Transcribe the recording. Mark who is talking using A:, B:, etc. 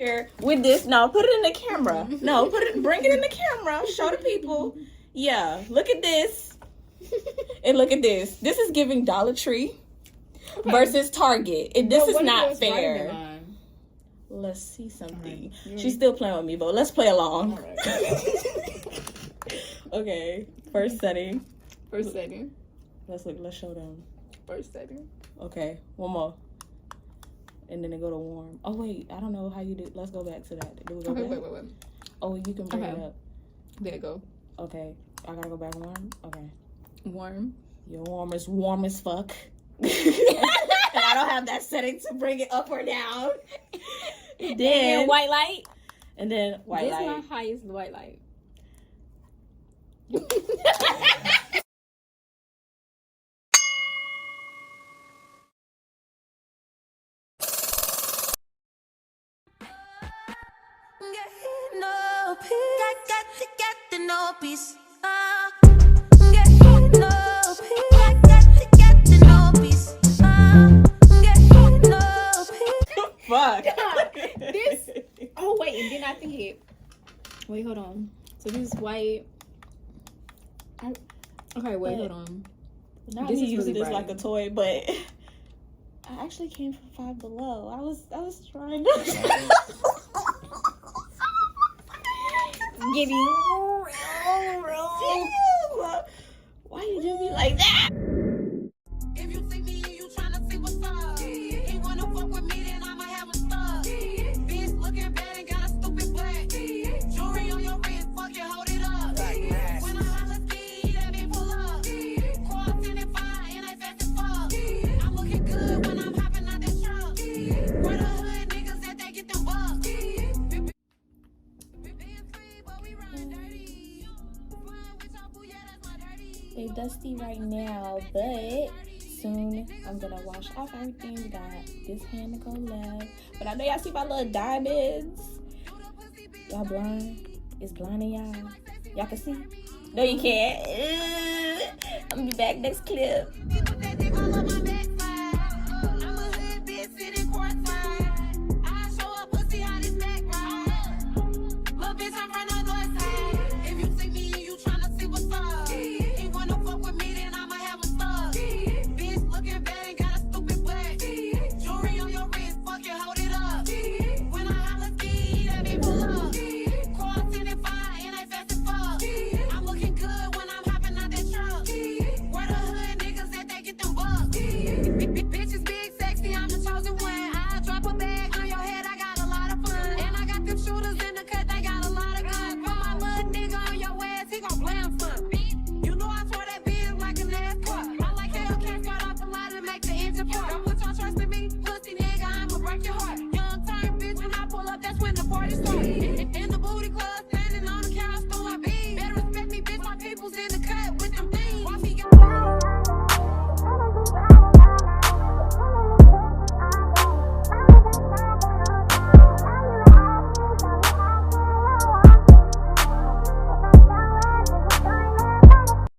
A: here with this. No, put it in the camera. No, bring it in the camera. Show the people. Yeah, look at this. And look at this. This is giving Dollar Tree versus Target. And this is not fair. Let's see something. Right. She's still playing with me, but let's play along. Right. Okay, first setting.
B: First setting.
A: Let's show them.
B: First setting.
A: Okay, one more. And then they go to warm. Oh wait, I don't know how you do. Let's go back to that. Do we go back?
B: Wait.
A: Oh, you can bring it up.
B: There you go.
A: Okay, I gotta go back warm. Okay.
B: Warm.
A: Your warm is fuck. And I don't have that setting to bring it up or down. Then
B: white light.
A: And then white light.
B: This is my highest white light.
A: Fuck.
B: This. Oh wait, and then I think it. Wait, hold on. So this is white. Okay, wait, hold on.
A: Now this is using this like a toy, but I actually came from Five Below. I was trying to
B: get you.
A: Why you do me like that?
C: If you see me and you tryna see what's up, he wanna fuck with me, then I'ma have a stuff. Bitch looking bad and got a stupid black. Jewelry on your wrist, fuck it, hold it up. When I holla ski, that be pull up. Quads in it fine, and I fast as fuck. I'm looking good when I'm hopping out the truck. Where the hood niggas that they get them bucks. Being free, but we run dirty. Flying with your boo, yeah, that's my dirty.
A: They dusty right now, but soon I'm gonna wash off everything. We got this hand to go left, but I know y'all see my little diamonds. Y'all blind? It's blinding y'all. Y'all can see? No, you can't. I'm gonna be back next clip.